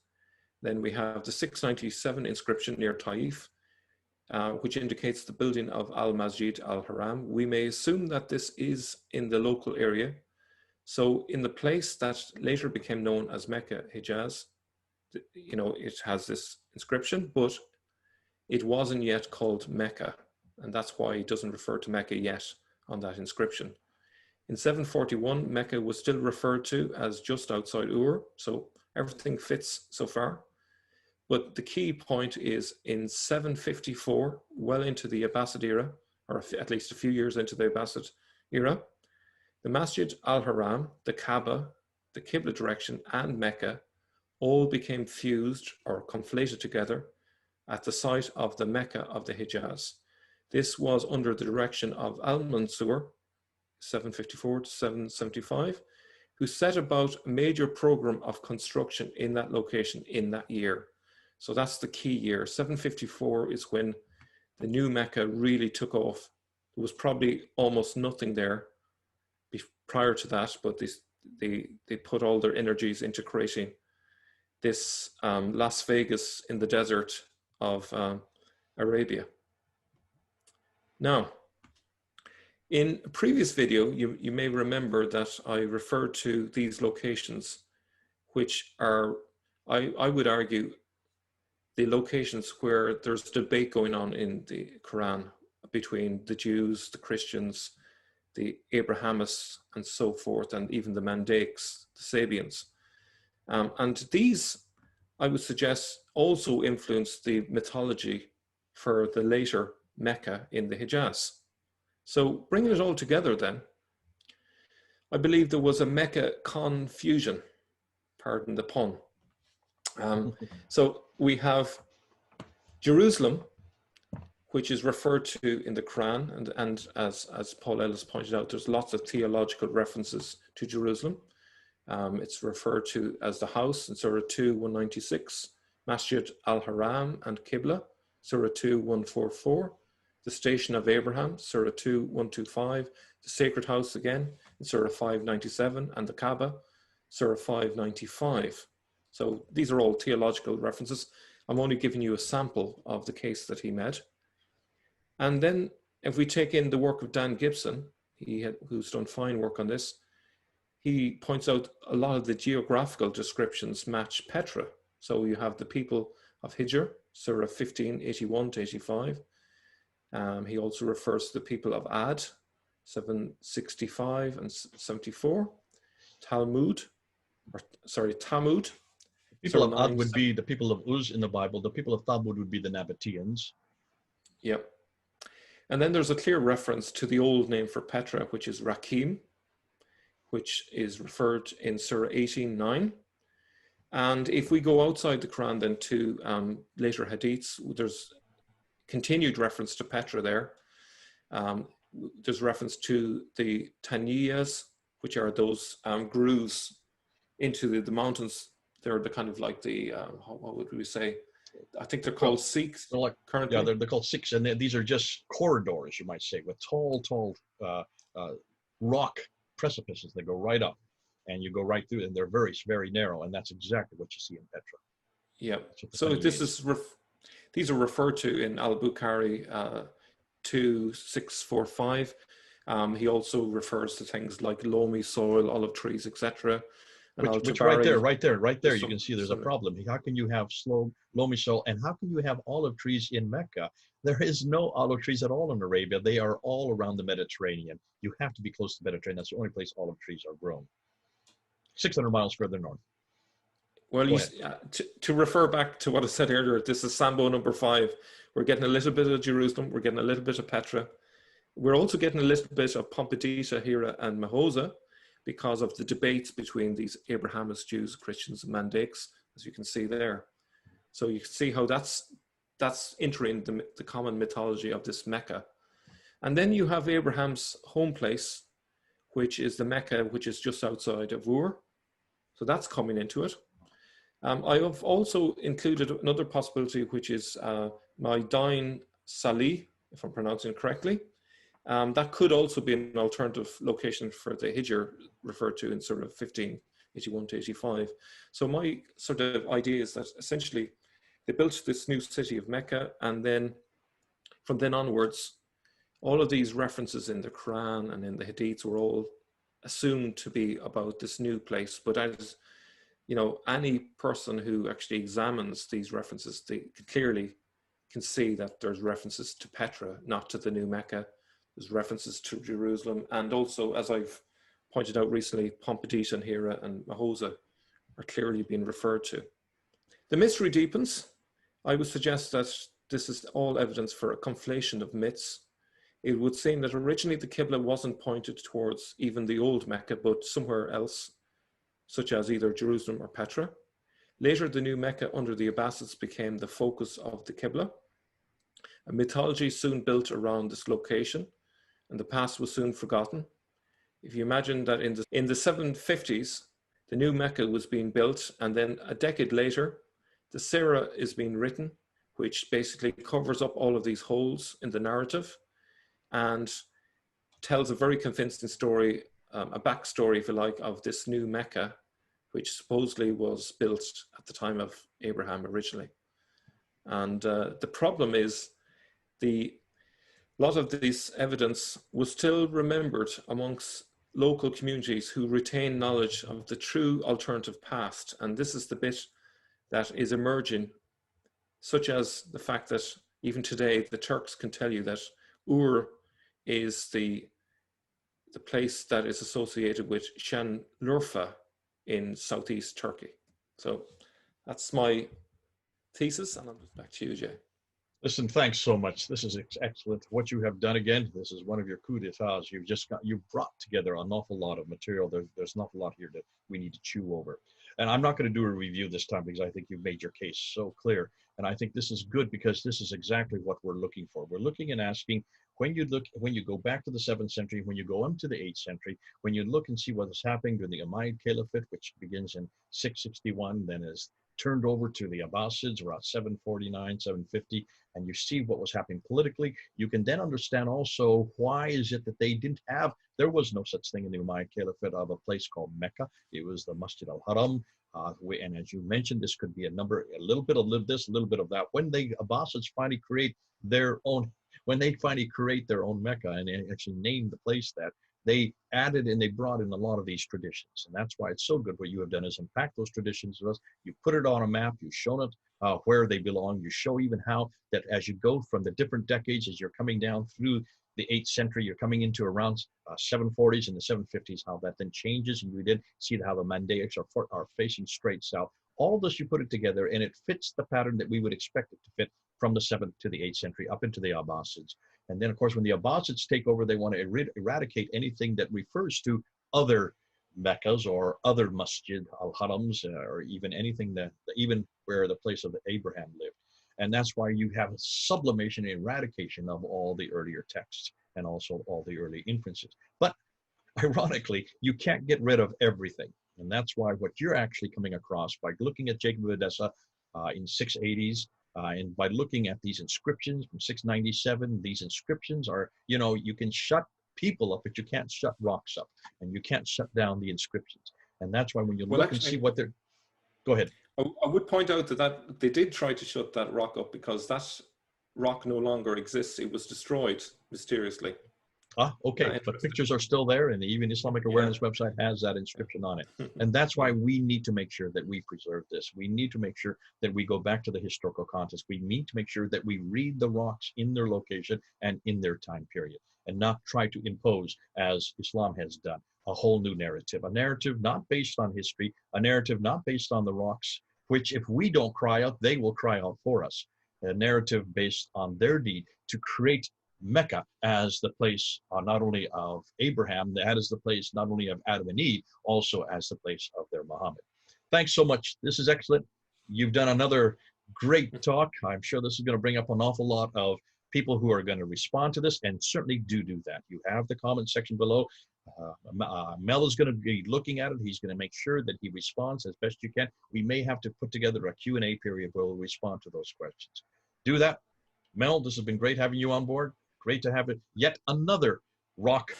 Speaker 2: Then we have the 697 inscription near Taif, which indicates the building of Al-Masjid al-Haram. We may assume that this is in the local area. So in the place that later became known as Mecca, Hijaz, it has this inscription, but it wasn't yet called Mecca, and that's why it doesn't refer to Mecca yet on that inscription. In 741, Mecca was still referred to as just outside Ur, so everything fits so far. But the key point is in 754, well into the Abbasid era, or at least a few years into the Abbasid era, the Masjid al-Haram, the Kaaba, the Qibla direction, and Mecca all became fused or conflated together at the site of the Mecca of the Hijaz. This was under the direction of Al-Mansur, 754 to 775, who set about a major program of construction in that location in that year. So that's the key year. 754 is when the new Mecca really took off. There was probably almost nothing there prior to that, but they put all their energies into creating this Las Vegas in the desert of Arabia. Now, In a previous video, you may remember that I referred to these locations, which are, I would argue, the locations where there's debate going on in the Quran between the Jews, the Christians, the Abrahamists, and so forth, and even the Mandaics, the Sabians. And these, I would suggest, also influenced the mythology for the later Mecca in the Hijaz. So bringing it all together then, I believe there was a Mecca confusion, pardon the pun. So we have Jerusalem, which is referred to in the Quran, and as Paul Ellis pointed out, there's lots of theological references to Jerusalem. It's referred to as the house in Surah 2, 196, Masjid al-Haram and Qibla, Surah 2, 144, the station of Abraham, Surah 2, 125, the sacred house again in Surah 597, and the Kaaba, Surah 595. So these are all theological references. I'm only giving you a sample of the case that he made. And then if we take in the work of Dan Gibson, who's done fine work on this, he points out a lot of the geographical descriptions match Petra. So you have the people of Hijr, Surah 15, 81 to 85. He also refers to the people of Ad, 765 and 74. Tamud.
Speaker 1: People of Ad would be the people of Uz in the Bible. The people of Thamud would be the Nabateans.
Speaker 2: Yep. And then there's a clear reference to the old name for Petra, which is Rakim, which is referred in Surah 18:9. And if we go outside the Quran then to later hadiths, there's continued reference to Petra there. There's reference to the Taniyas, which are those grooves into the mountains. They're the kind of like the, what would we say? I think they're called Sikhs currently.
Speaker 1: Yeah, they're called Sikhs, and these are just corridors, you might say, with tall rock precipices that go right up, and you go right through, and they're very, very narrow, and that's exactly what you see in Petra.
Speaker 2: Yeah. So these are referred to in Al-Bukhari 2645. He also refers to things like loamy soil, olive trees, etc.
Speaker 1: Which right there, you can see there's a problem. How can you have loamy soil, and how can you have olive trees in Mecca? There is no olive trees at all in Arabia. They are all around the Mediterranean. You have to be close to the Mediterranean. That's the only place olive trees are grown. 600 miles further north.
Speaker 2: Well, to refer back to what I said earlier, this is Sambo number 5. We're getting a little bit of Jerusalem. We're getting a little bit of Petra. We're also getting a little bit of Pompedita, Hira, and Mahosa, because of the debates between these Abrahamist Jews, Christians, and Mandaics, as you can see there. So you can see how that's entering the common mythology of this Mecca. And then you have Abraham's home place, which is the Mecca, which is just outside of Ur. So that's coming into it. I have also included another possibility, which is Maidain Salih, if I'm pronouncing it correctly. That could also be an alternative location for the Hijr referred to in sort of 15, 81 to 85. So my sort of idea is that essentially they built this new city of Mecca, and then from then onwards, all of these references in the Quran and in the Hadiths were all assumed to be about this new place. But as you know, any person who actually examines these references, they clearly can see that there's references to Petra, not to the new Mecca. There's references to Jerusalem, and also, as I've pointed out recently, Pompedita and Hira and Mahosa are clearly being referred to. The mystery deepens. I would suggest that this is all evidence for a conflation of myths. It would seem that originally the Qibla wasn't pointed towards even the old Mecca, but somewhere else, such as either Jerusalem or Petra. Later, the new Mecca under the Abbasids became the focus of the Qibla. A mythology soon built around this location, and the past was soon forgotten. If you imagine that in the 750s, the new Mecca was being built, and then a decade later, the Sirah is being written, which basically covers up all of these holes in the narrative and tells a very convincing story, a backstory, if you like, of this new Mecca, which supposedly was built at the time of Abraham originally. And the problem is the a lot of this evidence was still remembered amongst local communities who retain knowledge of the true alternative past. And this is the bit that is emerging, such as the fact that even today, the Turks can tell you that Ur is the place that is associated with Şanlıurfa in southeast Turkey. So that's my thesis, and I'm just back to you, Jay.
Speaker 1: Listen, thanks so much. This is excellent. What you have done again, this is one of your coup d'etats. You've brought together an awful lot of material. There's an awful lot here that we need to chew over. And I'm not going to do a review this time because I think you've made your case so clear. And I think this is good because this is exactly what we're looking for. We're looking and asking, when you go back to the 7th century, when you go into the 8th century, when you look and see what is happening during the Umayyad Caliphate, which begins in 661, then is turned over to the Abbasids around 749, 750, and you see what was happening politically, you can then understand also why is it that there was no such thing in the Umayyad Caliphate of a place called Mecca. It was the Masjid al-Haram. And as you mentioned, this could be a little bit of this, a little bit of that. When the Abbasids finally create their own Mecca and they actually named the place that, they added and they brought in a lot of these traditions. And that's why it's so good. What you have done is unpack those traditions with us. You put it on a map, you've shown it where they belong. You show even how that as you go from the different decades, as you're coming down through the 8th century, you're coming into around 740s and the 750s, how that then changes. And we did see how the Mandaics are facing straight south. All this, you put it together and it fits the pattern that we would expect it to fit from the 7th to the 8th century up into the Abbasids. And then, of course, when the Abbasids take over, they want to eradicate anything that refers to other Meccas or other Masjid al-Harams or even anything even where the place of Abraham lived. And that's why you have a sublimation and eradication of all the earlier texts and also all the early inferences. But ironically, you can't get rid of everything. And that's why what you're actually coming across by looking at Jacob of Edessa in 680s, and by looking at these inscriptions from 697, these inscriptions are, you can shut people up, but you can't shut rocks up, and you can't shut down the inscriptions. And that's why when you look and see what they're, go ahead.
Speaker 2: I would point out that they did try to shut that rock up because that rock no longer exists. It was destroyed mysteriously.
Speaker 1: Okay, but pictures are still there, and the even Islamic Awareness website has that inscription on it. And that's why we need to make sure that we preserve this. We need to make sure that we go back to the historical context. We need to make sure that we read the rocks in their location and in their time period, and not try to impose, as Islam has done, a whole new narrative. A narrative not based on history, a narrative not based on the rocks, which if we don't cry out, they will cry out for us. A narrative based on their deed to create Mecca as the place not only of Abraham, that is the place not only of Adam and Eve, also as the place of their Muhammad. Thanks so much. This is excellent. You've done another great talk. I'm sure this is going to bring up an awful lot of people who are going to respond to this, and certainly do that. You have the comment section below. Mel is going to be looking at it. He's going to make sure that he responds as best you can. We may have to put together a Q&A period where we'll respond to those questions. Do that. Mel, this has been great having you on board. Great to have it. Yet another rock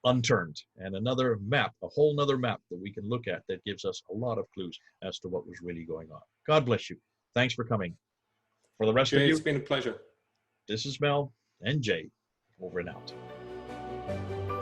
Speaker 1: unturned and another map, a whole nother map that we can look at that gives us a lot of clues as to what was really going on. God bless you. Thanks for coming. For the rest
Speaker 2: Jay,
Speaker 1: of you,
Speaker 2: it's been a pleasure.
Speaker 1: This is Mel and Jay, over and out.